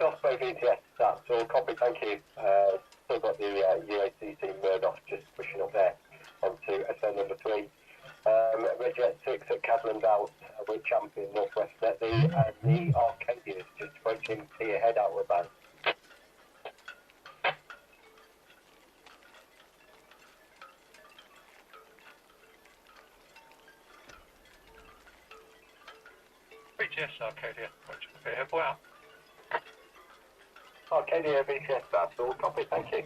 Osprey VTS, that's all. Copy, thank you. Still got the UACC Murdoch just pushing up there onto SN number 3. Red Jet 6 at Cadland Out, we're champion Northwest Netley, and the Arcadia is just approaching Pier Head outward bound. BTS Arcadia, approaching Pier Head, boy out. Arcadia VTS, that's all. Copy, thank you.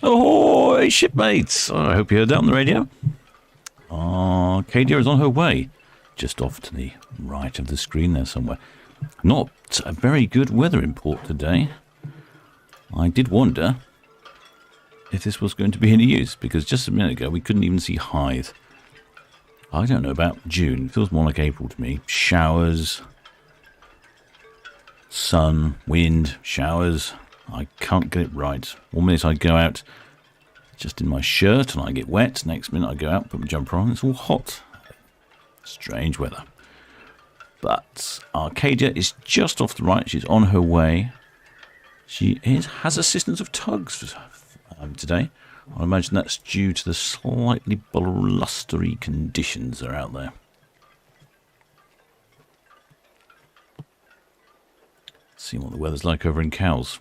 Ahoy, shipmates! I hope you heard that on the radio. Arcadia is on her way, just off to the right of the screen there somewhere. Not a very good weather in port today. I did wonder if this was going to be any use, because just a minute ago we couldn't even see Hythe. I don't know about June. It feels more like April to me. Showers, sun, wind, showers. I can't get it right. One minute I go out just in my shirt and I get wet. Next minute I go out, put my jumper on, it's all hot. Strange weather. But Arcadia is just off the right. She's on her way. She has assistance of tugs today. I imagine that's due to the slightly blustery conditions that are out there. Let's see what the weather's like over in Cowes.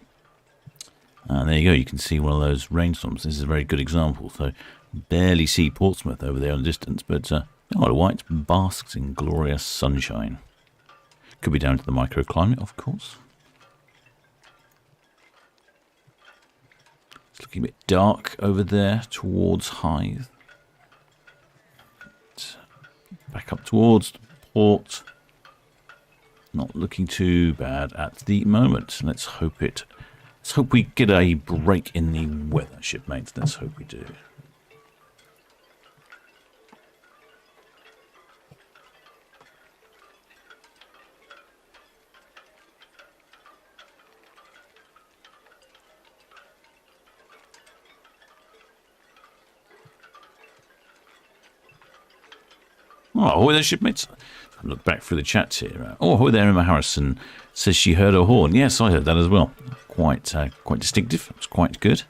And there you go, you can see one of those rainstorms. This is a very good example. So, barely see Portsmouth over there in the distance, but Isle of Wight basks in glorious sunshine. Could be down to the microclimate, of course. It's looking a bit dark over there towards Hythe. Back up towards the port. Not looking too bad at the moment. Let's hope we get a break in the weather, shipmates. Let's hope we do. Oh, ahoy there, shipmates. Look back through the chat here. Oh, ahoy there, Emma Harrison says she heard a horn. Yes, I heard that as well. Quite distinctive. It was quite good.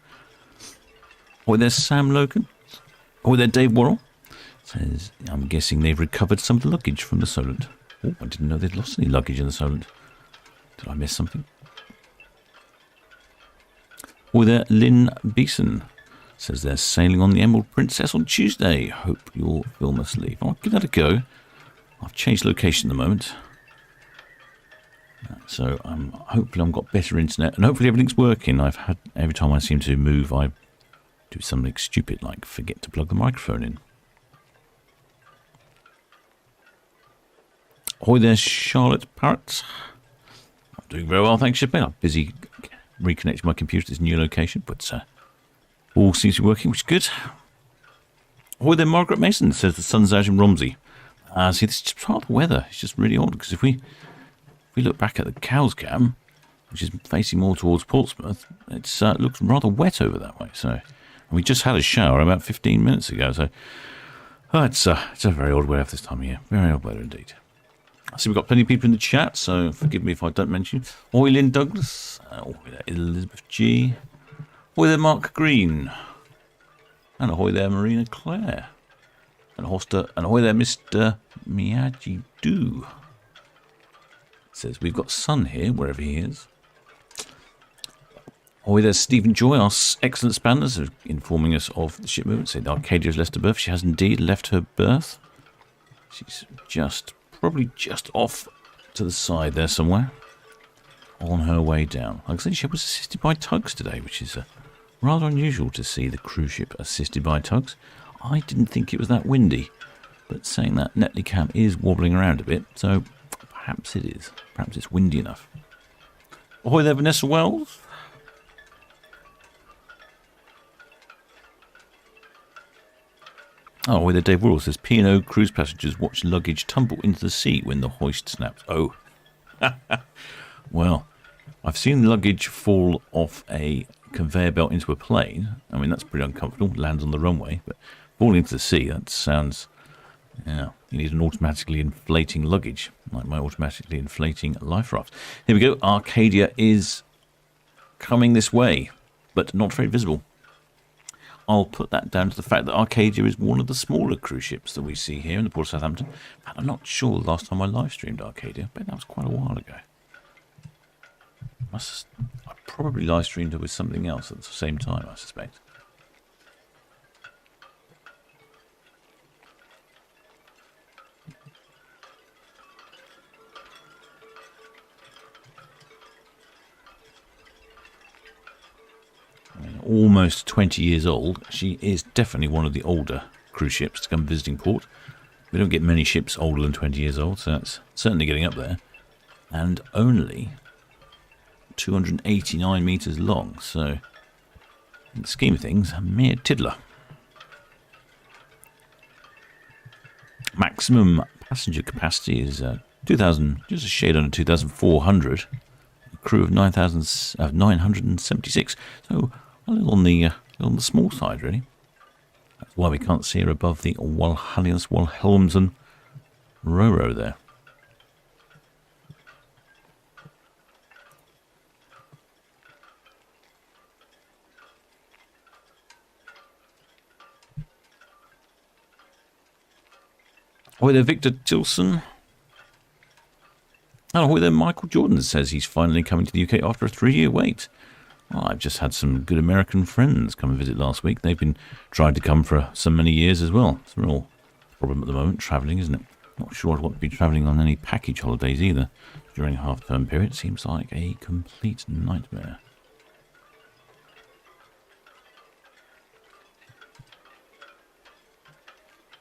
Ahoy there, Sam Logan. Ahoy there, Dave Worrell. Says, I'm guessing they've recovered some of the luggage from the Solent. Oh, I didn't know they'd lost any luggage in the Solent. Did I miss something? Ahoy there, Lynn Beeson. Says they're sailing on the Emerald Princess on Tuesday. Hope you'll film us leave. I'll give that a go. I've changed location at the moment. So hopefully I've got better internet and hopefully everything's working. Every time I seem to move, I do something stupid like forget to plug the microphone in. Ahoy there, Charlotte Parrott. I'm doing very well, thanks, Shipmate. I'm busy reconnecting my computer to this new location, but all seems to be working, which is good. Ahoy there, Margaret Mason says the sun's out in Romsey. See, this is just part of the weather. It's just really odd, because if we look back at the Cowes cam, which is facing more towards Portsmouth, it looks rather wet over that way. So, and we just had a shower about 15 minutes ago. So, it's a very odd weather this time of year. Very odd weather indeed. I see we've got plenty of people in the chat, so forgive me if I don't mention you. Ahoy Lynn Douglas. Ahoy there, Elizabeth G. Ahoy there, Mark Green. And ahoy there, Marina Clare. And ahoy there, Mr. Miyagi-Do. Says we've got sun here, wherever he is. Ahoy there, Stephen Joy, our excellent spanners, are informing us of the ship movement. Saying Arcadia has left her berth. She has indeed left her berth. She's probably just off to the side there somewhere. On her way down. Like I said, she was assisted by tugs today, which is rather unusual to see the cruise ship assisted by tugs. I didn't think it was that windy, but saying that, Netley Cam is wobbling around a bit, so perhaps it is. Perhaps it's windy enough. Ahoy there, Vanessa Wells. Oh, ahoy there, Dave Worrell says P&O cruise passengers watch luggage tumble into the sea when the hoist snaps. Oh. Well, I've seen luggage fall off a conveyor belt into a plane. I mean, that's pretty uncomfortable. Lands on the runway, but falling into the sea, that sounds Yeah, you need an automatically inflating luggage, like my automatically inflating life raft. Here we go. Arcadia is coming this way, but not very visible. I'll put that down to the fact that Arcadia is one of the smaller cruise ships that we see here in the port of Southampton. And I'm not sure the last time I live streamed Arcadia, but that was quite a while ago. I probably live streamed her with something else at the same time, I suspect. Almost 20 years old. She is definitely one of the older cruise ships to come visiting port. We don't get many ships older than 20 years old, so that's certainly getting up there. And only 289 metres long, so in the scheme of things, a mere tiddler. Maximum passenger capacity is 2,000, just a shade under 2,400. A crew of 976. So a little on the small side, really. That's why we can't see her above the Wilhelmsen Ro-Ro there. Ahoy there, Victor Tilson. And ahoy there, Michael Jordan says he's finally coming to the UK after a 3-year wait. Well, I've just had some good American friends come and visit last week. They've been trying to come for so many years as well. It's a real problem at the moment, travelling, isn't it? Not sure I'd want to be travelling on any package holidays either during a half-term period. Seems like a complete nightmare.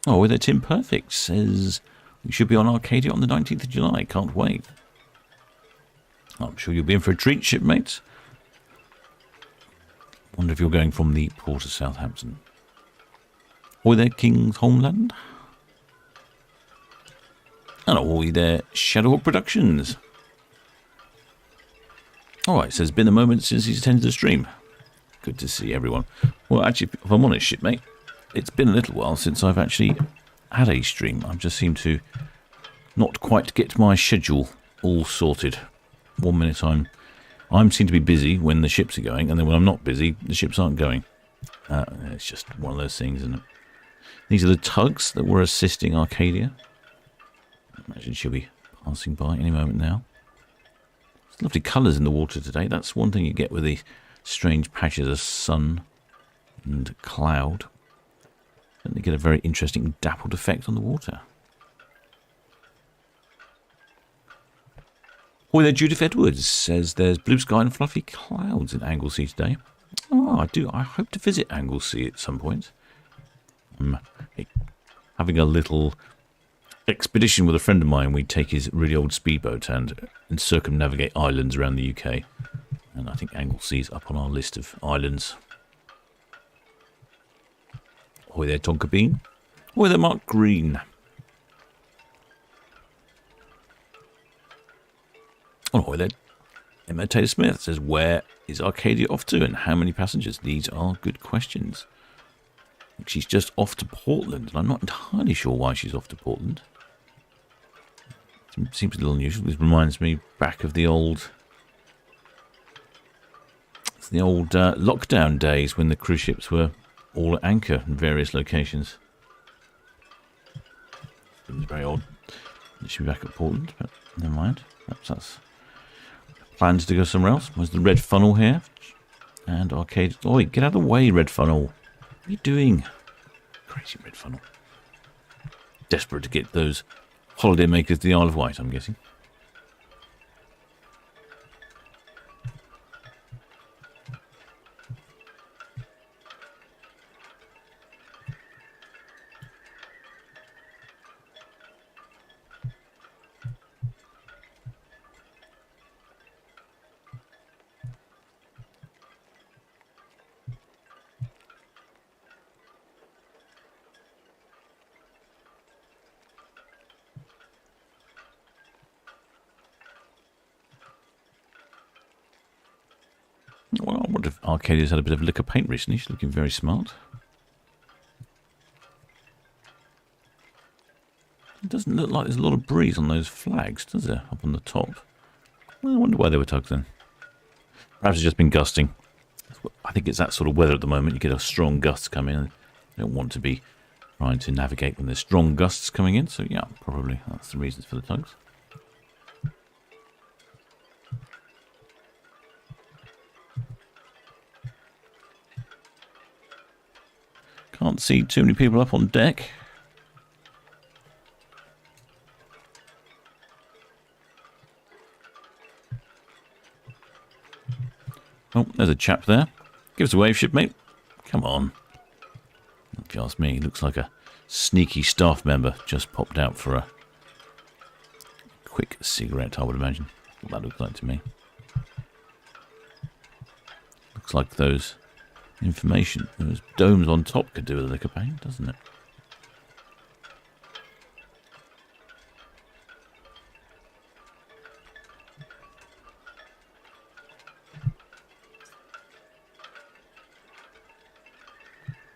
Oh, with Tim Perfect says we should be on Arcadia on the 19th of July. Can't wait. I'm sure you'll be in for a treat, shipmates. Wonder if you're going from the port of Southampton. Or there, King's Homeland. And all there, Shadowhawk Productions. Alright, so it's been a moment since he's attended the stream. Good to see everyone. Well, actually, if I'm honest, shipmate, it's been a little while since I've actually had a stream. I just seem to not quite get my schedule all sorted. 1 minute I'm seem to be busy when the ships are going, and then when I'm not busy, the ships aren't going. It's just one of those things, isn't it? These are the tugs that were assisting Arcadia. I imagine she'll be passing by any moment now. There's lovely colours in the water today. That's one thing you get with these strange patches of sun and cloud. And they get a very interesting dappled effect on the water. Oh, there, Judith Edwards says there's blue sky and fluffy clouds in Anglesey today. Oh, I do. I hope to visit Anglesey at some point. I'm having a little expedition with a friend of mine. We take his really old speedboat and circumnavigate islands around the UK. And I think Anglesey's up on our list of islands. Oh, there, Tonka Bean. Oh, there, Mark Green. Oh, there, Emma Taylor Smith says, where is Arcadia off to and how many passengers? These are good questions. She's just off to Portland, and I'm not entirely sure why she's off to Portland. It seems a little unusual. This reminds me back of the old lockdown days when the cruise ships were all at anchor in various locations. Seems very odd that she'll be back at Portland, but never mind. Perhaps that's plans to go somewhere else. There's the red funnel here. And Arcadia. Oi, get out of the way, red funnel. What are you doing? Crazy red funnel. Desperate to get those holiday makers to the Isle of Wight, I'm guessing. Well, I wonder if Arcadia's had a bit of liquor paint recently. She's looking very smart. doesn't look like there's a lot of breeze on those flags, does there? Up on the top. Well, I wonder why they were tugged then. Perhaps it's just been gusting. I think it's that sort of weather at the moment. You get a strong gust come in. You don't want to be trying to navigate when there's strong gusts coming in. So yeah, probably that's the reasons for the tugs. Can't see too many people up on deck. Oh, there's a chap there. Give us a wave, shipmate. Come on. If you ask me, he looks like a sneaky staff member just popped out for a quick cigarette, I would imagine. What that looks like to me. Looks like those domes on top could do with a lick of paint, doesn't it?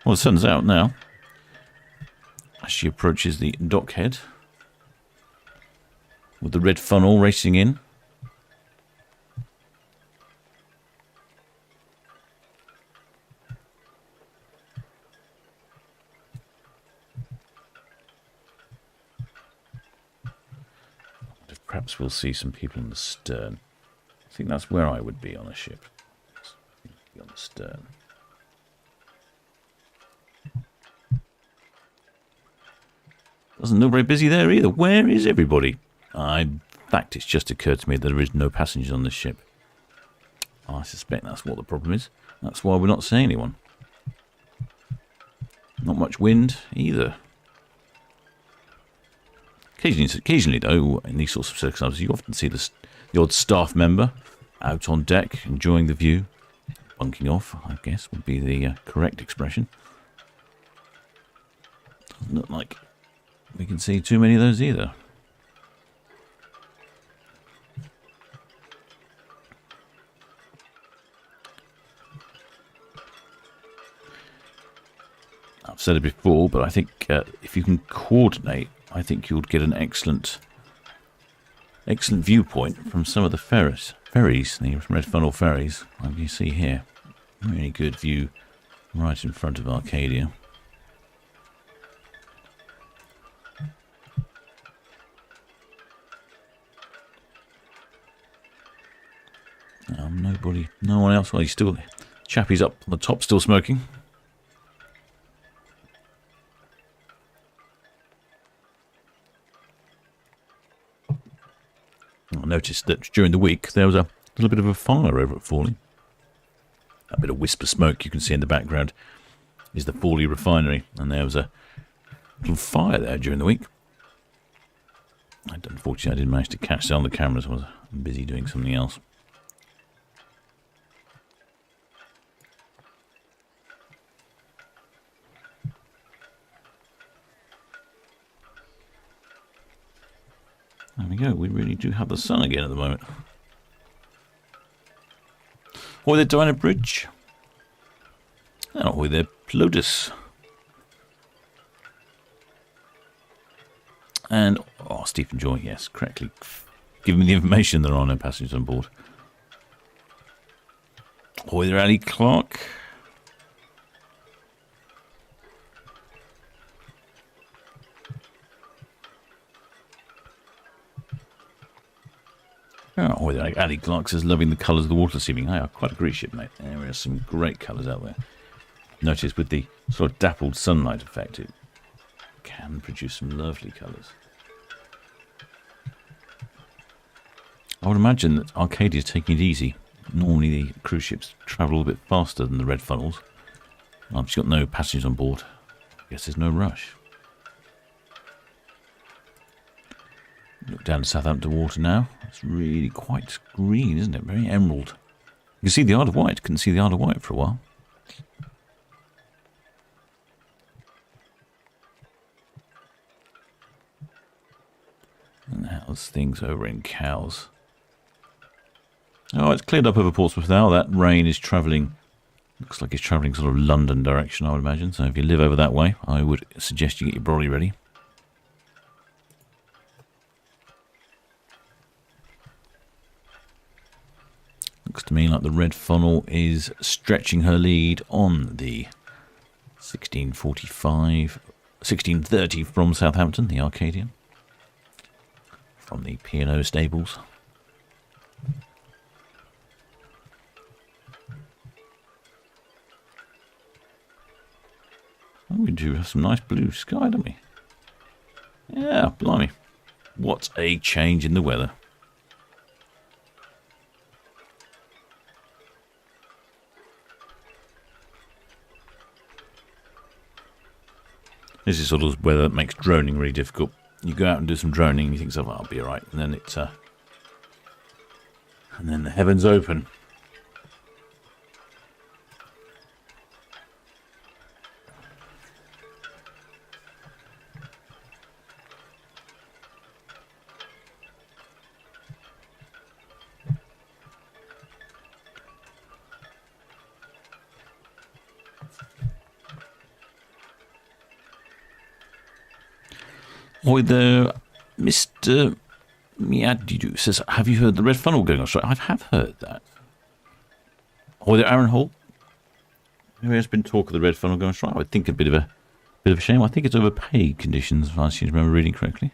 Well, the sun's out now as she approaches the dockhead with the red funnel racing in. Perhaps we'll see some people in the stern. I think that's where I would be on a ship. Be on the stern. Doesn't look very busy there either. Where is everybody? In fact, it's just occurred to me that there is no passengers on this ship. I suspect that's what the problem is. That's why we're not seeing anyone. Not much wind either. Occasionally, though, in these sorts of circumstances, you often see the odd staff member out on deck, enjoying the view. Bunking off, I guess, would be the correct expression. Doesn't look like we can see too many of those either. I've said it before, but I think if you can coordinate, I think you'll get an excellent viewpoint from some of the ferries, the red funnel ferries, like you see here. Really good view right in front of Arcadia. No one else. Well, Chappie's up on the top, still smoking. I noticed that during the week there was a little bit of a fire over at Fawley. A bit of wisp of smoke you can see in the background is the Fawley refinery, and there was a little fire there during the week. Unfortunately, I didn't manage to catch that on the cameras. I was busy doing something else. There we go. We really do have the sun again at the moment. Ahoy there, Diana Bridge. And ahoy there, Plodus. And, Stephen Joy, yes, correctly. Giving me the information there are no passengers on board. Ahoy there, Ali Clark. Oh, Ali Clark says, loving the colours of the water seeming. I quite agree, shipmate. There are some great colours out there. Notice with the sort of dappled sunlight effect, it can produce some lovely colours. I would imagine that Arcadia is taking it easy. Normally the cruise ships travel a little bit faster than the red funnels. She's got no passengers on board. I guess there's no rush. Look down to Southampton water now. It's really quite green, isn't it? Very emerald. You can see the Isle of Wight. Couldn't see the Isle of Wight for a while. And how's things over in Cowes? Oh, it's cleared up over Portsmouth now. That rain is travelling. Looks like it's travelling sort of London direction, I would imagine. So if you live over that way, I would suggest you get your brolly ready. Looks to me like the red funnel is stretching her lead on the 1630 from Southampton, the Arcadia, from the P&O stables. Oh, we do have some nice blue sky, don't we? Yeah, blimey. What a change in the weather. This is sort of weather that makes droning really difficult. You go out and do some droning and you think, oh, I'll be alright. And then and then the heavens open. Oi there, Mr. Miadidu says, have you heard the red funnel going on strike? I have heard that. Oi there, Aaron Hall. There has been talk of the red funnel going on strike. I would think a bit of a shame. I think it's over pay conditions, if I seem to remember reading correctly.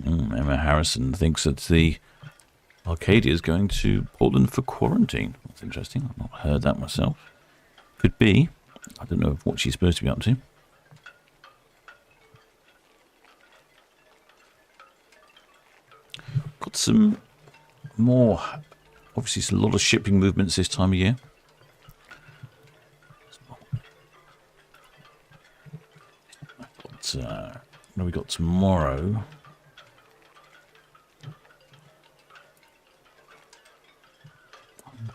Emma Harrison thinks that the Arcadia is going to Portland for quarantine. That's interesting. I've not heard that myself. Could be. I don't know what she's supposed to be up to. Got some more. Obviously, it's a lot of shipping movements this time of year. What have we got tomorrow?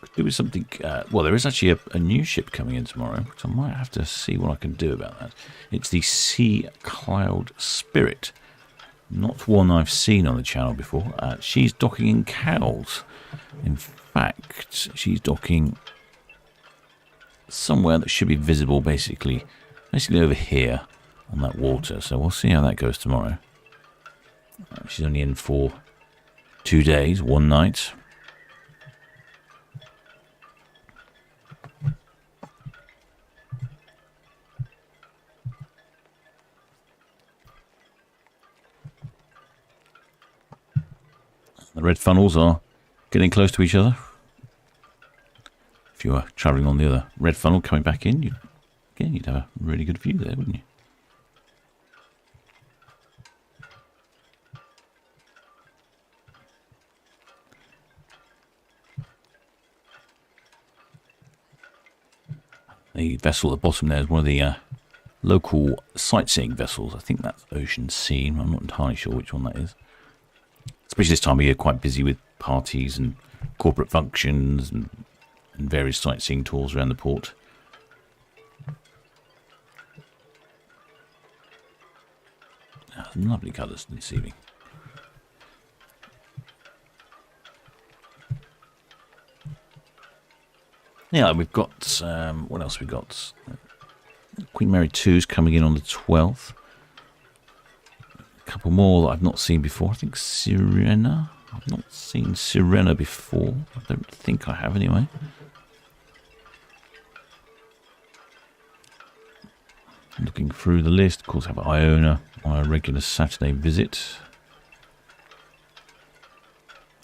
Could do with something. Well, there is actually a new ship coming in tomorrow, so I might have to see what I can do about that. It's the Sea Cloud Spirit. Not one I've seen on the channel before. She's docking in Cowes. In fact, she's docking somewhere that should be visible, basically over here on that water. So we'll see how that goes tomorrow. She's only in for 2 days, 1 night. The red funnels are getting close to each other. If you were travelling on the other red funnel coming back in, you'd have a really good view there, wouldn't you? The vessel at the bottom there is one of the local sightseeing vessels. I think that's Ocean Scene. I'm not entirely sure which one that is. Especially this time of year, quite busy with parties and corporate functions and various sightseeing tours around the port. Some lovely colours this evening. Yeah, we've got, what else we got? Queen Mary 2's coming in on the 12th. A couple more that I've not seen before. I think Sirena. I've not seen Sirena before. I don't think I have anyway. Looking through the list, of course, I have Iona on a regular Saturday visit.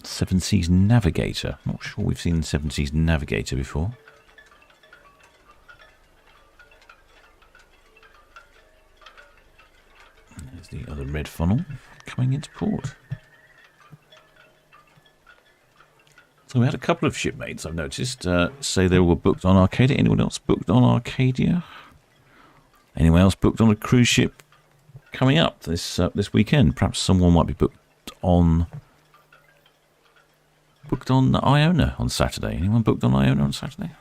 Seven Seas Navigator. Not sure we've seen Seven Seas Navigator before. There's the other red funnel coming into port. So we had a couple of shipmates, I've noticed, say they were booked on Arcadia. Anyone else booked on Arcadia? Anyone else booked on a cruise ship coming up this weekend? Perhaps someone might be booked on Iona on Saturday. Anyone booked on Iona on Saturday?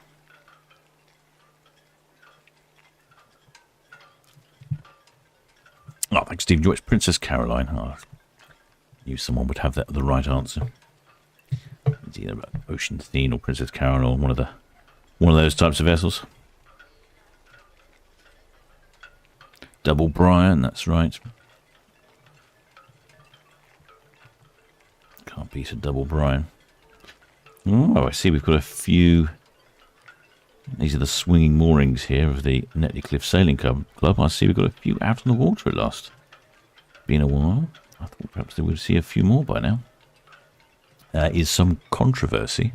Oh, thanks, Stephen Joyce. Princess Caroline. Oh, I knew someone would have the right answer. It's either Ocean Scene or Princess Caroline or one of the One of those types of vessels. Double Brian, that's right. Can't beat a double Brian. Oh, I see we've got a few. These are the swinging moorings here of the Netley Cliff Sailing Club. I see we've got a few out on the water at last. Been a while. I thought perhaps they would see a few more by now. There is some controversy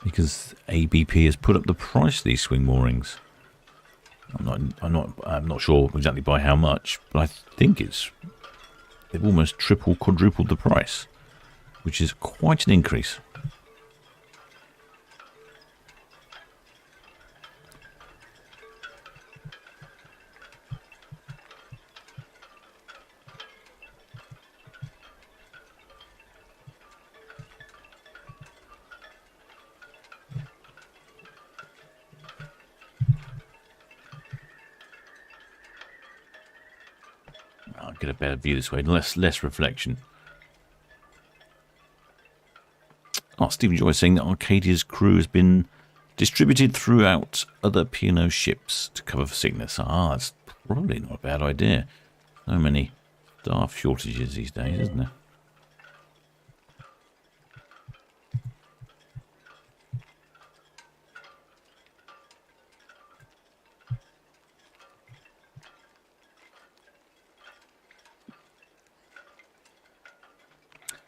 because ABP has put up the price of these swing moorings. I'm not sure exactly by how much, but I think they've almost quadrupled the price, which is quite an increase. I'll get a better view this way, less reflection. Oh, Stephen Joy saying that Arcadia's crew has been distributed throughout other P&O ships to cover for sickness. Ah, that's probably not a bad idea. So many staff shortages these days, isn't there?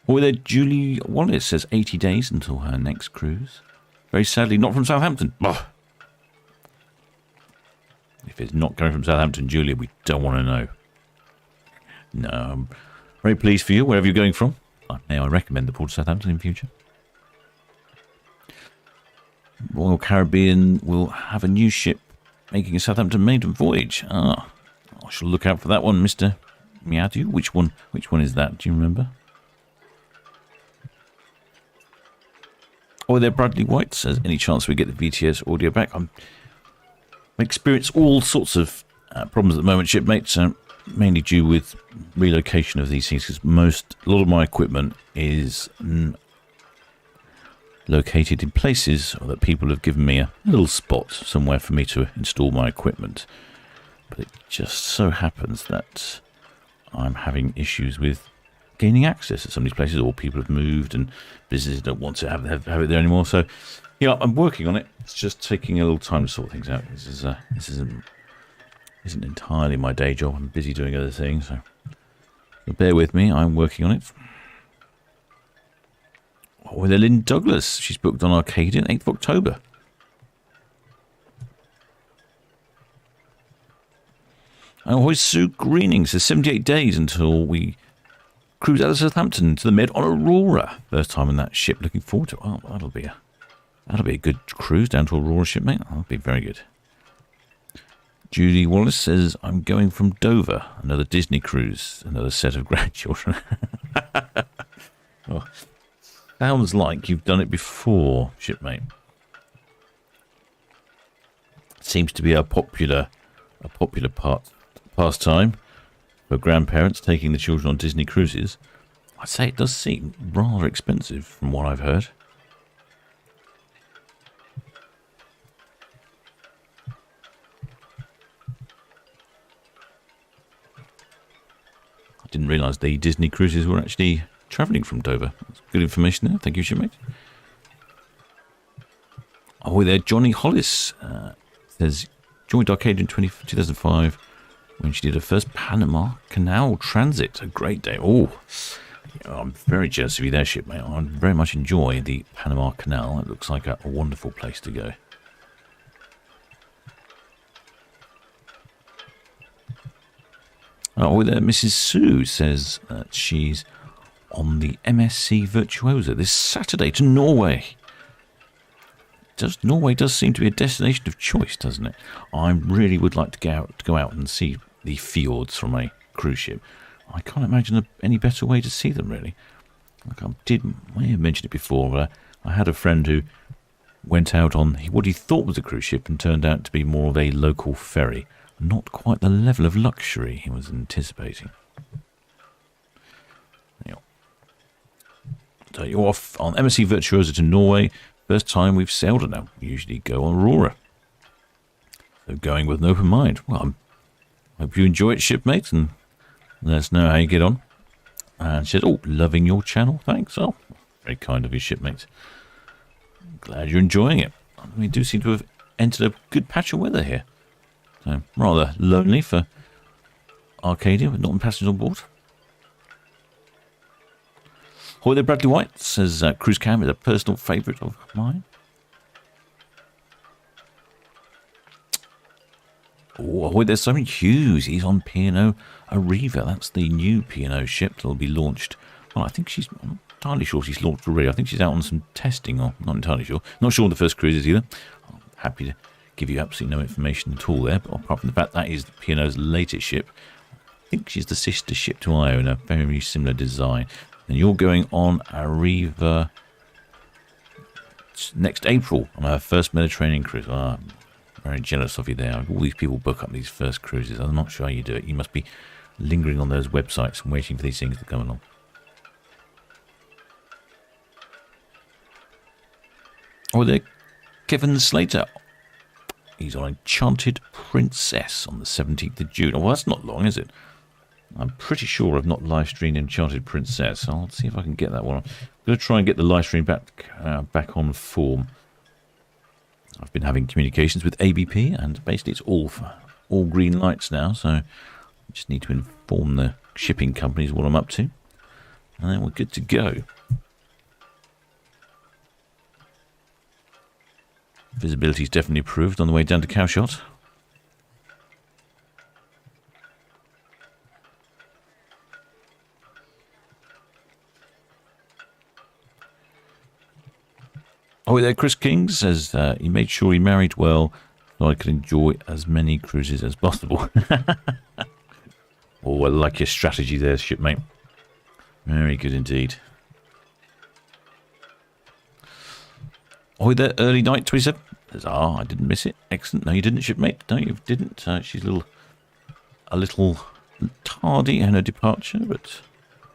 Or there, Julie Wallace says 80 days until her next cruise. Very sadly, not from Southampton. Ugh. If it's not coming from Southampton, Julia, we don't want to know. No, I'm very pleased for you, wherever you're going from. May I recommend the port of Southampton in future? Royal Caribbean will have a new ship making a Southampton maiden voyage. Ah, I shall look out for that one, Mr. Miadu. Which one is that? Do you remember? Oh, there, Bradley White says, any chance we get the VTS audio back? I experience all sorts of problems at the moment, shipmates, mainly due with relocation of these things, because a lot of my equipment is located in places that people have given me a little spot somewhere for me to install my equipment. But it just so happens that I'm having issues with gaining access to some of these places, or people have moved and businesses don't want to have it there anymore. So, yeah, I'm working on it. It's just taking a little time to sort things out. This isn't entirely my day job. I'm busy doing other things, so bear with me. I'm working on it. Oh, there's Lynn Douglas. She's booked on Arcadia, 8th of October. Oh, Sue Greening says 78 days until we cruise out of Southampton to the Med on Aurora. First time in that ship. Looking forward to it. Oh, that'll be a good cruise down to Aurora, shipmate. That'll be very good. Judy Wallace says, I'm going from Dover. Another Disney cruise. Another set of grandchildren. Oh, sounds like you've done it before, shipmate. Seems to be a popular pastime for grandparents taking the children on Disney cruises. I'd say it does seem rather expensive from what I've heard. I didn't realise the Disney cruises were actually travelling from Dover. That's good information there. Thank you, shipmate. Oh, there, Johnny Hollis says, joined Arcadia in 2005 when she did her first Panama Canal transit. A great day. Oh, I'm very jealous of you there, shipmate. I very much enjoy the Panama Canal. It looks like a wonderful place to go. Oh, there, Mrs. Sue says that she's on the MSC Virtuosa this Saturday to Norway. Norway does seem to be a destination of choice, doesn't it? I really would like to go out and see the fjords from a cruise ship. I can't imagine any better way to see them, really. Like may have mentioned it before, but I had a friend who went out on what he thought was a cruise ship and turned out to be more of a local ferry. Not quite the level of luxury he was anticipating. So you're off on MSC Virtuosa to Norway, first time we've sailed it now. We usually go on Aurora. So going with an open mind. Well, I hope you enjoy it, shipmate, and let us know how you get on. And she said, oh, loving your channel. Thanks. Oh, very kind of you, shipmate. Glad you're enjoying it. We do seem to have entered a good patch of weather here. So, rather lonely for Arcadia with not passengers on board. Ahoy there, Bradley White says cruise cam is a personal favourite of mine. Oh, ahoy there, Simon Hughes. He's on P&O Arriva. That's the new P&O ship that'll be launched. Well, I think I'm not entirely sure she's launched already. I think she's out on some testing, or not entirely sure. Not sure on the first cruises either. I'm happy to give you absolutely no information at all there, but apart from the fact that is P&O's latest ship. I think she's the sister ship to Iona, very similar design. And you're going on Arriva next April on our first Mediterranean cruise. Oh, I'm very jealous of you there. All these people book up these first cruises. I'm not sure how you do it. You must be lingering on those websites and waiting for these things to come along. Oh, there, Kevin Slater. He's on Enchanted Princess on the 17th of June. Oh, well, that's not long, is it? I'm pretty sure I've not live streamed Enchanted Princess. I'll see if I can get that one. I'm going to try and get the live stream back on form. I've been having communications with ABP, and basically it's all green lights now. So I just need to inform the shipping companies what I'm up to, and then we're good to go. Visibility's definitely improved on the way down to Cowshot. Oh, there, Chris King says he made sure he married well so I could enjoy as many cruises as possible. Oh, I like your strategy there, shipmate. Very good indeed. Oh, there, early night 27 says, I didn't miss it. Excellent. No, you didn't, shipmate. No, you didn't. She's a little tardy in her departure, but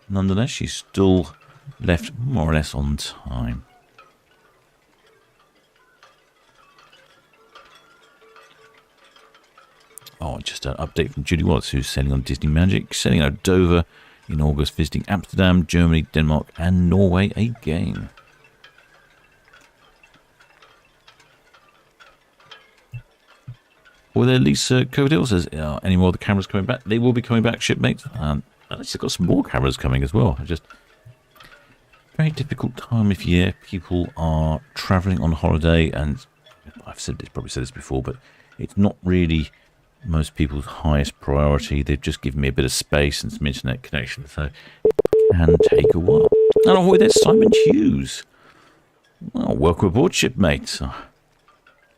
nonetheless, she's still left more or less on time. Oh, just an update from Judy Wallace, who's sailing on Disney Magic, sailing out of Dover in August, visiting Amsterdam, Germany, Denmark, and Norway again. Well, there, Lisa Coverdale says, any more of the cameras coming back? They will be coming back, shipmates. At least I've got some more cameras coming as well. Just very difficult time of year. People are travelling on holiday, and I've probably said this before, but it's not really most people's highest priority. They've just given me a bit of space and some internet connection, so it can take a while. And ahoy, there's Simon Hughes. Well, welcome aboard, shipmates.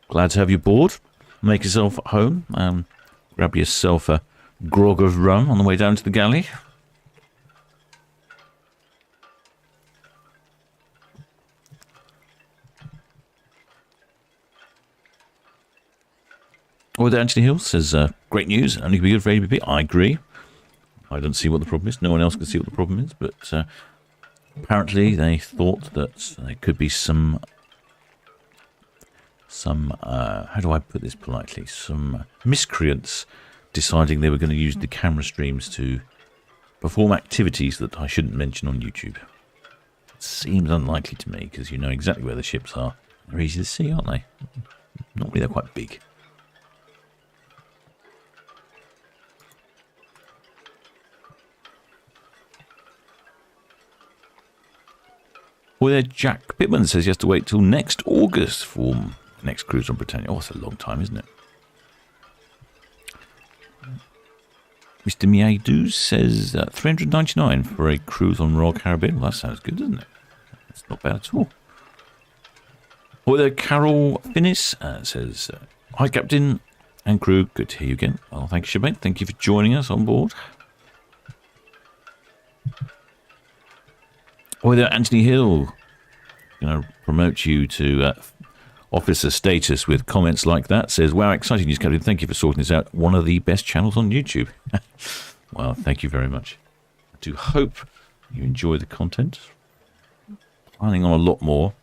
Glad to have you aboard. Make yourself at home. Grab yourself a grog of rum on the way down to the galley. Oh, there, Anthony Hill says, great news, only can be good for ABP. I agree. I don't see what the problem is. No one else can see what the problem is, but apparently they thought that there could be some how do I put this politely? Some miscreants deciding they were going to use the camera streams to perform activities that I shouldn't mention on YouTube. It seems unlikely to me, because you know exactly where the ships are. They're easy to see, aren't they? Normally they're quite big. Well, there, Jack Pittman says he has to wait till next August for next cruise on Britannia. Oh, it's a long time, isn't it? Mr. Miadu says $399 for a cruise on Royal Caribbean. Well, that sounds good, doesn't it? That's not bad at all. Well, there, Carol Finnis says, hi, Captain and crew. Good to hear you again. Well, thank you, shipmate. Thank you for joining us on board. Oh, there, Anthony Hill. Going to promote you to officer status with comments like that. Says, wow, exciting news, Captain. Thank you for sorting this out. One of the best channels on YouTube. Well, thank you very much. I do hope you enjoy the content. Planning on a lot more.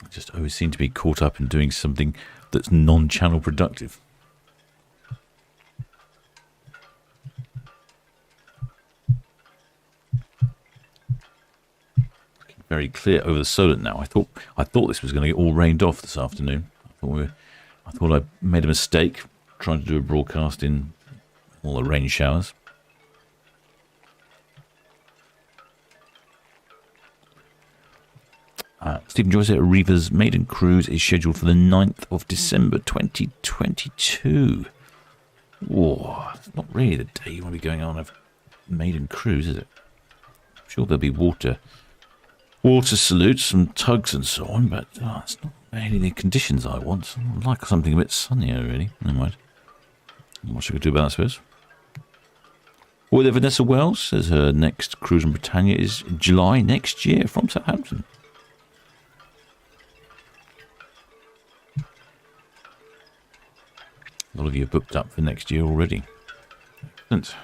I just always seem to be caught up in doing something that's non-channel productive. Looking very clear over the Solent now. I thought this was going to get all rained off this afternoon. I thought I made a mistake trying to do a broadcast in all the rain showers. Stephen Joyce at Reva's maiden cruise is scheduled for the 9th of December 2022. Whoa, it's not really the day you want to be going on a maiden cruise, is it? I'm sure there'll be water salutes, some tugs and so on, but it's not really the conditions I want. I'd like something a bit sunnier, really. Never mind. What should we do about that, I suppose? Or there, Vanessa Wells says her next cruise on Britannia is July next year from Southampton. A lot of you are booked up for next year already. Excellent.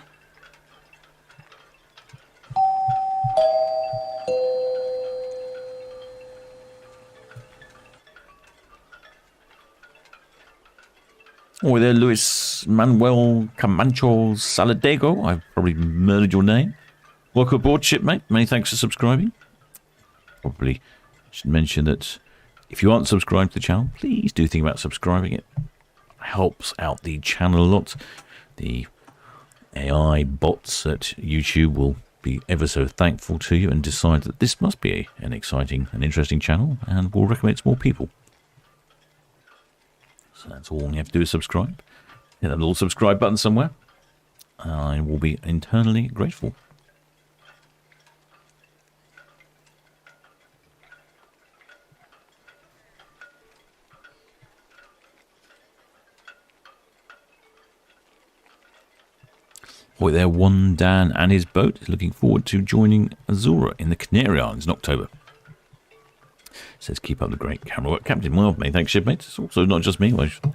Oh, there, Luis Manuel Camacho Saladego. I've probably murdered your name. Welcome aboard, shipmate. Many thanks for subscribing. Probably should mention that if you aren't subscribed to the channel, please do think about subscribing. It helps out the channel a lot. The AI bots at YouTube will be ever so thankful to you and decide that this must be an exciting and interesting channel and will recommend it to more people. So that's all you have to do is subscribe. Hit that little subscribe button somewhere. I will be eternally grateful. Boy, there, one Dan and his boat is looking forward to joining Azura in the Canary Islands in October. Says keep up the great camera work, Captain. Well, many thanks, shipmates. It's also not just me. I should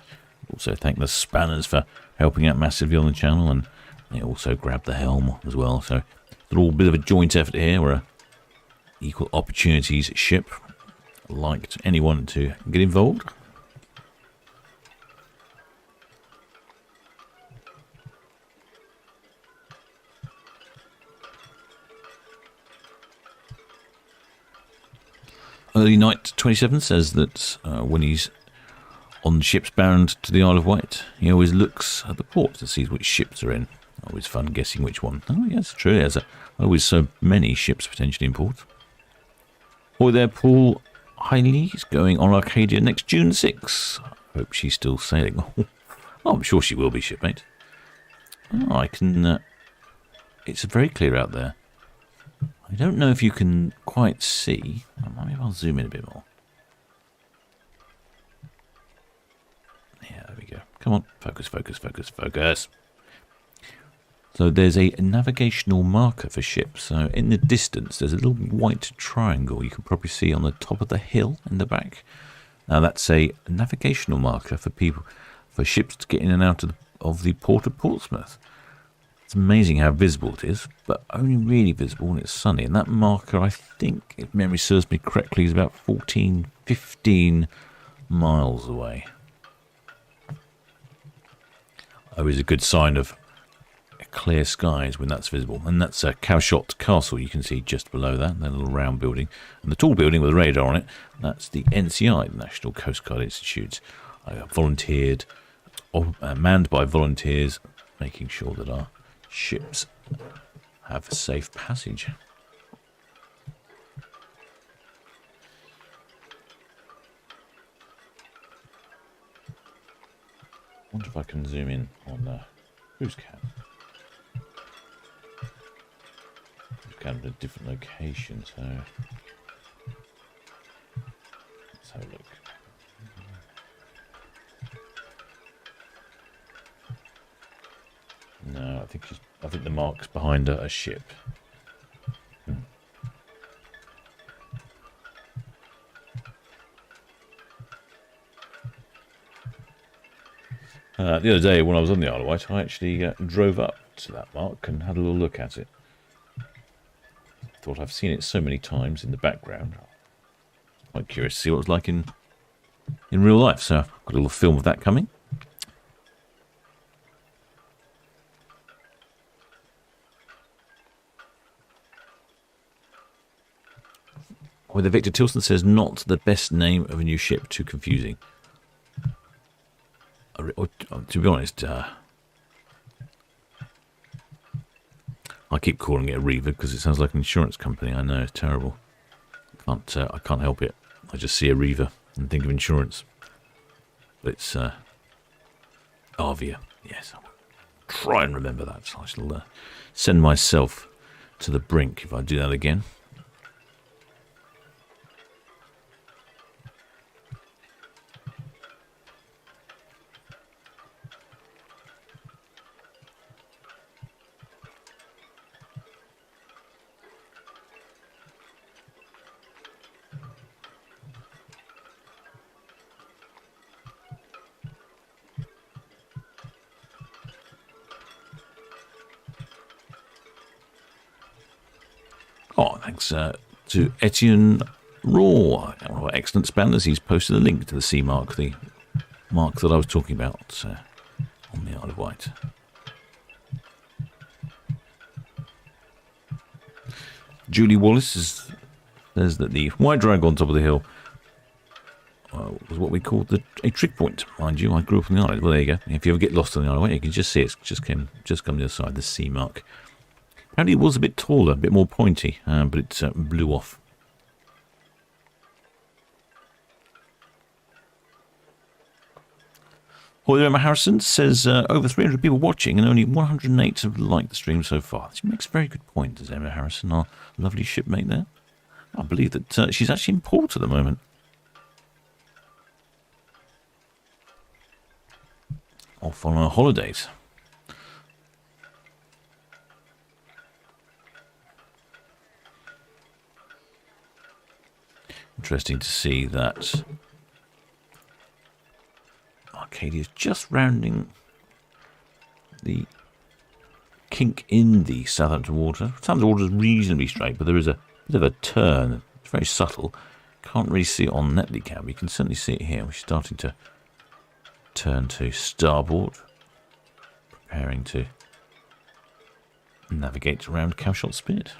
also thank the Spanners for helping out massively on the channel, and they also grabbed the helm as well. So it's all a bit of a joint effort here. We're a equal opportunities ship. Liked anyone to get involved. Early Night 27 says that when he's on ships bound to the Isle of Wight, he always looks at the port to see which ships are in. Always fun guessing which one. Oh, yes, true. There's always so many ships potentially in port. Boy, there, Paul Hiley is going on Arcadia next June 6. Hope she's still sailing. Oh, I'm sure she will be, shipmate. Oh, I can... it's very clear out there. I don't know if you can quite see. Maybe I'll zoom in a bit more. Yeah, there we go. Come on, focus, focus, focus, focus. So there's a navigational marker for ships. So in the distance, there's a little white triangle you can probably see on the top of the hill in the back. Now that's a navigational marker for ships to get in and out of the port of Portsmouth. It's amazing how visible it is, but only really visible when it's sunny. And that marker, I think, if memory serves me correctly, is about 14, 15 miles away. Always a good sign of clear skies when that's visible. And that's a Cowshot Castle you can see just below that little round building. And the tall building with a radar on it, that's the NCI, the National Coast Guard Institute. Volunteered, manned by volunteers, making sure that our ships have a safe passage. I wonder if I can zoom in on the cruise cam. Cruise cam at a different location, so let's have a look. No, I think the mark's behind a ship. The other day when I was on the Isle of Wight, I actually drove up to that mark and had a little look at it. Thought I've seen it so many times in the background. Quite curious to see what it's like in real life. So I've got a little film of that coming. Whether Victor Tilson says not the best name of a new ship, too confusing. To be honest, I keep calling it a Reaver because it sounds like an insurance company. I know, it's terrible. I can't help it. I just see a Reaver and think of insurance. But it's Arvia. Yes, I'll try and remember that. So I shall send myself to the brink if I do that again. Oh, thanks to Etienne Raw, excellent spanners. He's posted a link to the C mark, the mark that I was talking about on the Isle of Wight. Julie Wallace says that the white drag on top of the hill was what we called a trig point. Mind you, I grew up on the island. Well, there you go. If you ever get lost on the Isle of Wight, you can just see it's just come to the other side, the C mark. Apparently it was a bit taller, a bit more pointy, but it blew off. Hoyle Emma Harrison says over 300 people watching and only 108 have liked the stream so far. She makes a very good point, does Emma Harrison, our lovely shipmate there. I believe that she's actually in port at the moment. Off on her holidays. Interesting to see that Arcadia is just rounding the kink in the Southampton water. Southampton water is reasonably straight, but there is a bit of a turn. It's very subtle. Can't really see it on Netley cam. You can certainly see it here. We're starting to turn to starboard, preparing to navigate around Cowshot Spit.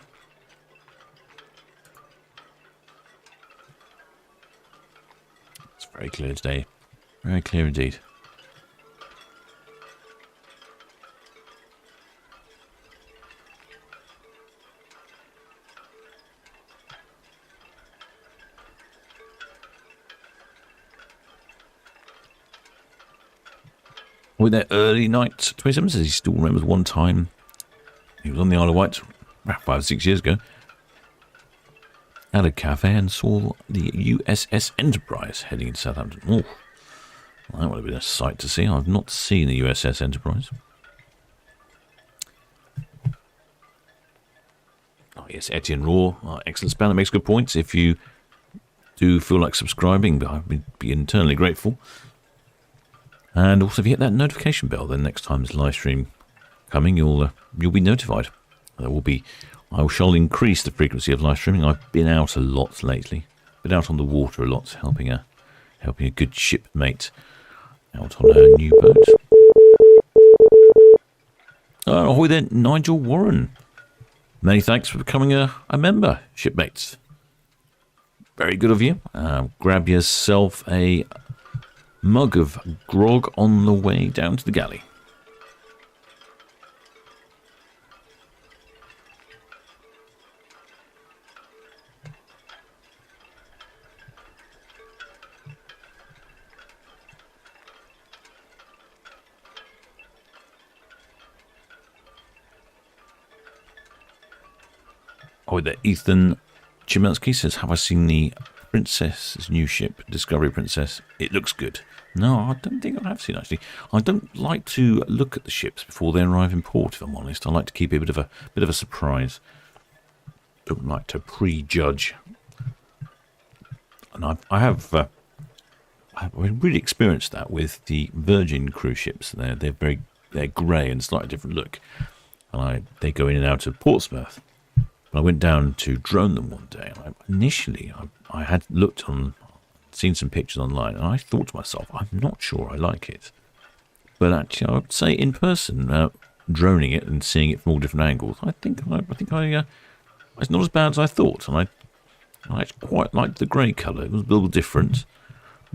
Very clear today. Very clear indeed. With that early night, 27 says he still remembers one time he was on the Isle of Wight about 5 or 6 years ago. At a cafe and saw the USS Enterprise heading into Southampton. Oh, that would have been a sight to see. I've not seen the USS Enterprise. Oh yes, Etienne Raw, excellent spanner, makes good points. If you do feel like subscribing, I would be eternally grateful. And also, if you hit that notification bell, then next time there's a live stream coming, you'll be notified. I shall increase the frequency of live streaming. I've been out a lot lately. Been out on the water a lot, helping a good shipmate out on her new boat. Ahoy there, Nigel Warren. Many thanks for becoming a member, shipmates. Very good of you. Grab yourself a mug of grog on the way down to the galley. Oh, there, Ethan Chimelsky says, have I seen the Princess's new ship, Discovery Princess? It looks good. No, I don't think I have seen, actually. I don't like to look at the ships before they arrive in port, if I'm honest. I like to keep it a bit of a surprise. Don't like to prejudge. And I have really experienced that with the Virgin cruise ships. They're grey and slightly different look. And they go in and out of Portsmouth. But I went down to drone them one day. Initially, I had seen some pictures online, and I thought to myself, I'm not sure I like it. But actually, I would say in person, droning it and seeing it from all different angles, I think it's not as bad as I thought. And I actually quite liked the grey colour. It was a little different,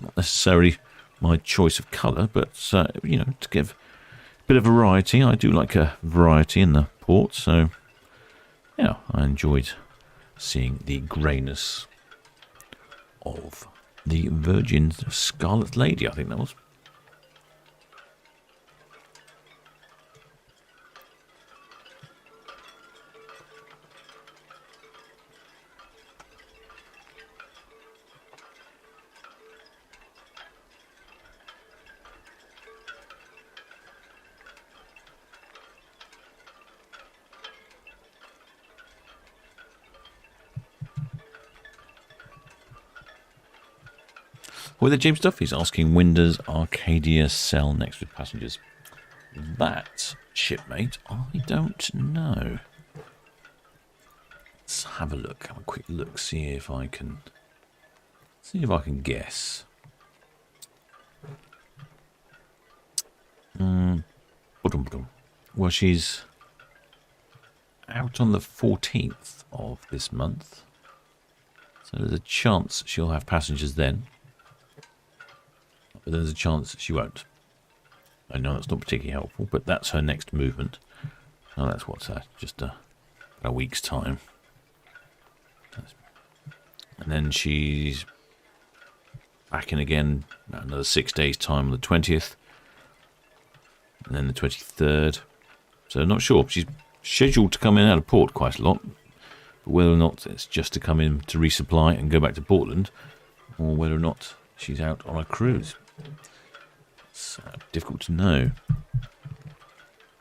not necessarily my choice of colour, but to give a bit of variety. I do like a variety in the port, so yeah, I enjoyed seeing the greyness of the Virgin Scarlet Lady, I think that was. Well, the James Duffy's asking, when does Arcadia sell next with passengers? That, shipmate, I don't know. Let's have a look, have a quick look, see if I can guess. Well, she's out on the 14th of this month, so there's a chance she'll have passengers then. But there's a chance she won't. I know that's not particularly helpful, but that's her next movement. Oh, that's what's that? Just a week's time. And then she's back in again another 6 days' time on the 20th. And then the 23rd. So not sure. She's scheduled to come in out of port quite a lot. But whether or not it's just to come in to resupply and go back to Portland, or whether or not she's out on a cruise. It's difficult to know.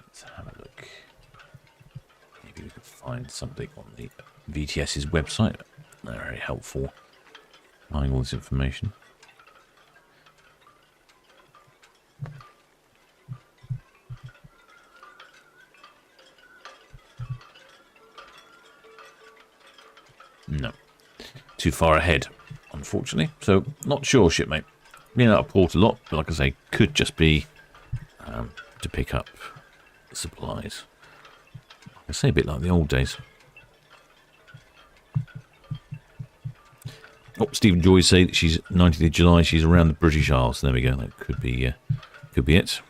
Let's have a look. Maybe we can find something on the VTS's website. They're very helpful finding all this information. No. Too far ahead, unfortunately. So, not sure, shipmate. Being out of port a lot, but like I say, could just be to pick up supplies. I say a bit like the old days. Oh, Stephen Joy say that she's 19th of July. She's around the British Isles. There we go. That could be it.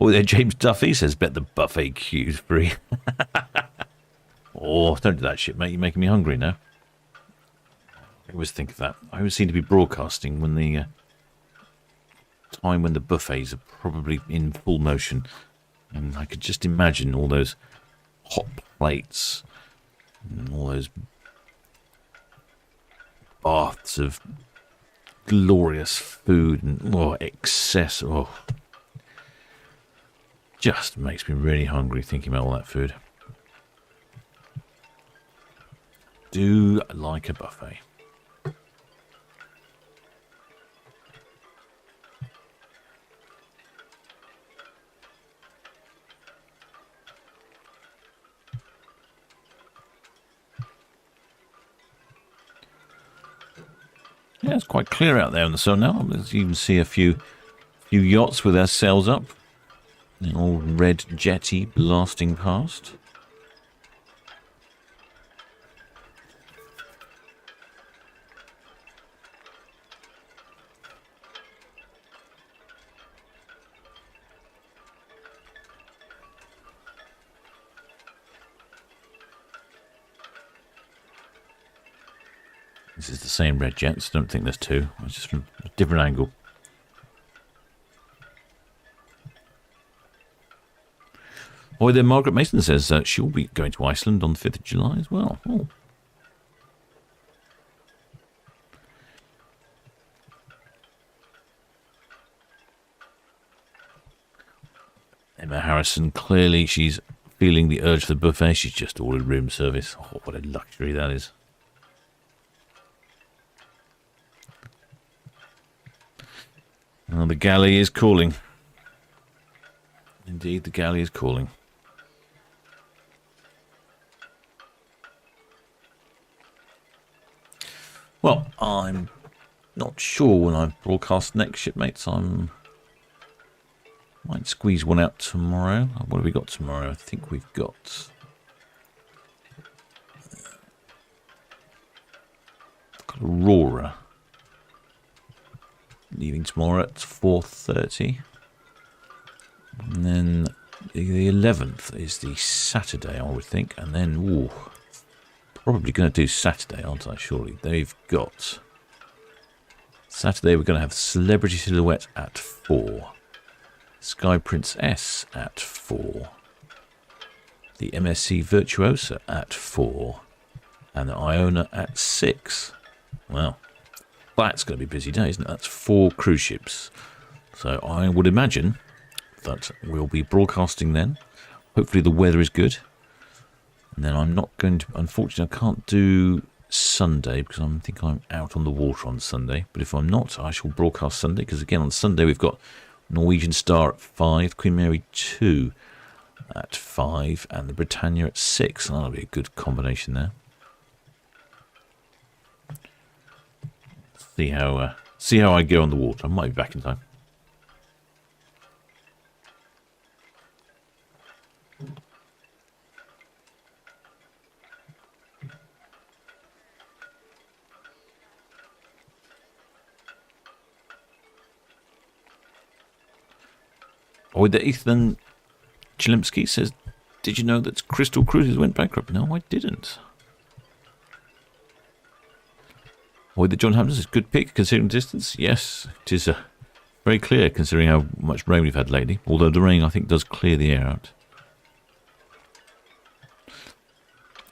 Oh, there, James Duffy says, bet the buffet queue's free. Oh, don't do that shit, mate. You're making me hungry now. I always think of that. I always seem to be broadcasting when the time when the buffets are probably in full motion. And I could just imagine all those hot plates and all those baths of glorious food and excess. Oh, just makes me really hungry thinking about all that food. Do like a buffet. Yeah, it's quite clear out there in the sun now. You can see a few yachts with their sails up. The old red jetty blasting past. This is the same red jets. I don't think there's two. It's just from a different angle. Oh, then Margaret Mason says she'll be going to Iceland on the 5th of July as well. Oh. Emma Harrison, clearly she's feeling the urge for the buffet. She's just ordered room service. Oh, what a luxury that is. the galley is calling. Indeed, the galley is calling. Well, I'm not sure when I broadcast next, shipmates. Might squeeze one out tomorrow. What have we got tomorrow? I think we've got Aurora leaving tomorrow at 4:30, and then the 11th is the Saturday, I would think, and then probably going to do Saturday, aren't I? Surely they've got Saturday. We're going to have Celebrity Silhouette at 4, Sky Princess at 4, the MSC Virtuosa at 4, and the Iona at 6. Well, that's going to be a busy day, isn't it? That's 4 cruise ships. So I would imagine that we'll be broadcasting then. Hopefully the weather is good. And then I'm not going to, unfortunately, I can't do Sunday because I think I'm out on the water on Sunday. But if I'm not, I shall broadcast Sunday because, again, on Sunday we've got Norwegian Star at 5, Queen Mary 2 at 5, and the Britannia at 6. That'll be a good combination there. See how I go on the water. I might be back in time. Oh, the Ethan Chilimpsky says, "Did you know that Crystal Cruises went bankrupt?" No, I didn't. Oh, the John Hampton says, "Good pick considering distance." Yes, it is very clear considering how much rain we've had lately. Although the rain, I think, does clear the air out.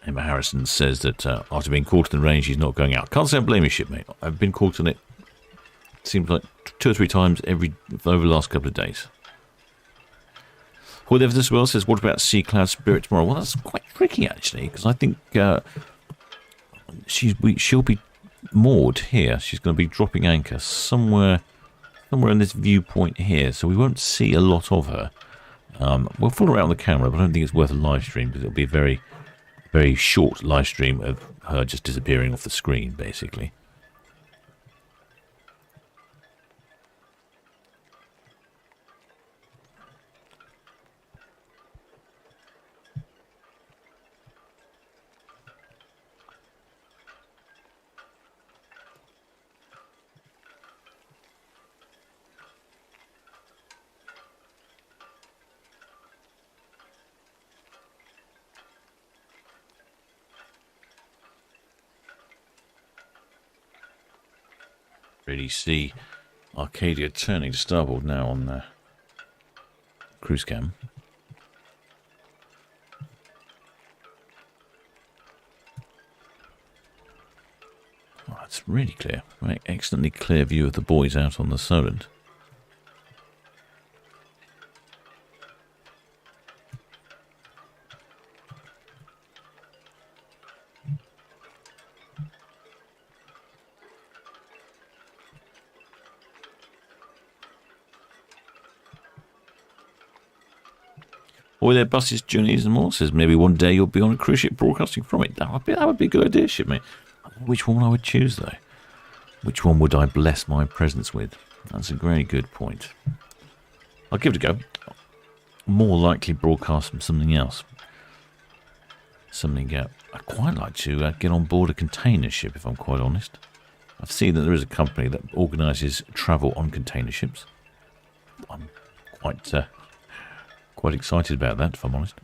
Emma Harrison says that after being caught in the rain, she's not going out. Can't say I blame you, shipmate. I've been caught in it. Seems like 2 or 3 times over the last couple of days. Paul Evans as well says, "What about Sea Cloud Spirit tomorrow?" Well, that's quite tricky actually, because I think she'll be moored here. She's going to be dropping anchor somewhere in this viewpoint here, so we won't see a lot of her. We'll follow her out on the camera, but I don't think it's worth a live stream because it'll be a very, very short live stream of her just disappearing off the screen, basically. Really see Arcadia turning to starboard now on the cruise cam. Oh, it's really clear. Right, excellently clear view of the buoys out on the Solent. Or their buses, journeys and more. Says maybe one day you'll be on a cruise ship broadcasting from it. That would be a good idea, shipmate. I don't know which one I would choose though. Which one would I bless my presence with? That's a very good point. I'll give it a go. More likely broadcast from something else. I'd quite like to get on board a container ship, if I'm quite honest. I've seen that there is a company that organises travel on container ships. I'm quite excited about that, if I'm honest.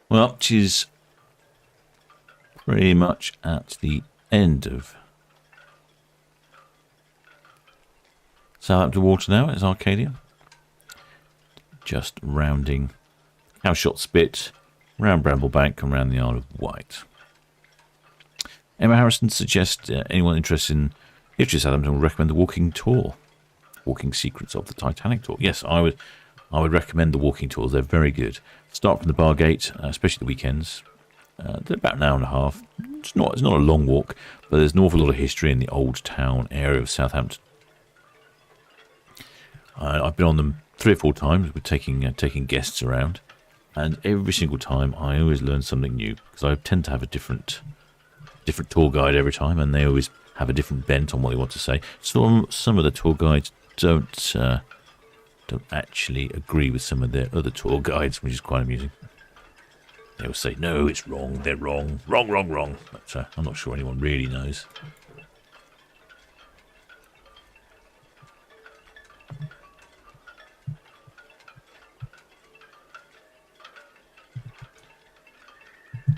Well, she's pretty much at the end of Southampton water now. It's Arcadia. Just rounding Cowshot Spit, round Bramblebank and round the Isle of Wight. Emma Harrison suggests anyone interested in history of Southampton would recommend the walking tour. Walking Secrets of the Titanic tour. Yes, I would recommend the walking tours. They're very good. Start from the bar gate, especially the weekends. They're about an hour and a half. It's not a long walk, but there's an awful lot of history in the old town area of Southampton. I've been on them 3 or 4 times with taking guests around, and every single time I always learn something new, because I tend to have a different tour guide every time, and they always have a different bent on what they want to say. Some of the tour guides don't actually agree with some of their other tour guides, which is quite amusing. They will say, no, it's wrong, they're wrong, wrong. But I'm not sure anyone really knows.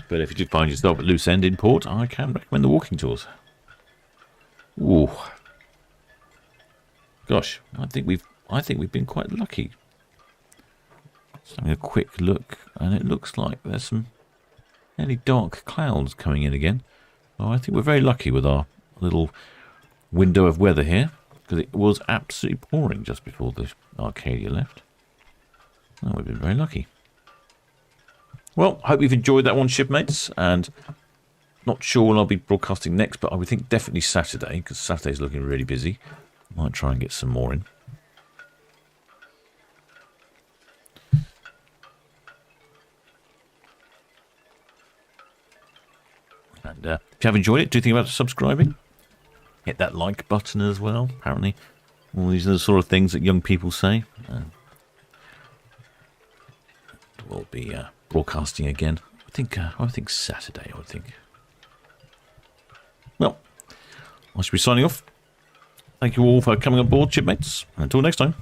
But if you do find yourself at loose end in port, I can recommend the walking tours. Ooh. Gosh, I think we've been quite lucky. Just having a quick look, and it looks like there's some fairly dark clouds coming in again. Oh, I think we're very lucky with our little window of weather here, because it was absolutely pouring just before the Arcadia left. Oh, we've been very lucky. Well, I hope you've enjoyed that one, shipmates, and not sure when I'll be broadcasting next, but I would think definitely Saturday, because Saturday's looking really busy. Might try and get some more in. And if you have enjoyed it, do think about subscribing. Hit that like button as well, apparently. All these are the sort of things that young people say. We'll be broadcasting again. I think Saturday, I would think. Well, I should be signing off. Thank you all for coming on board, shipmates. Until next time.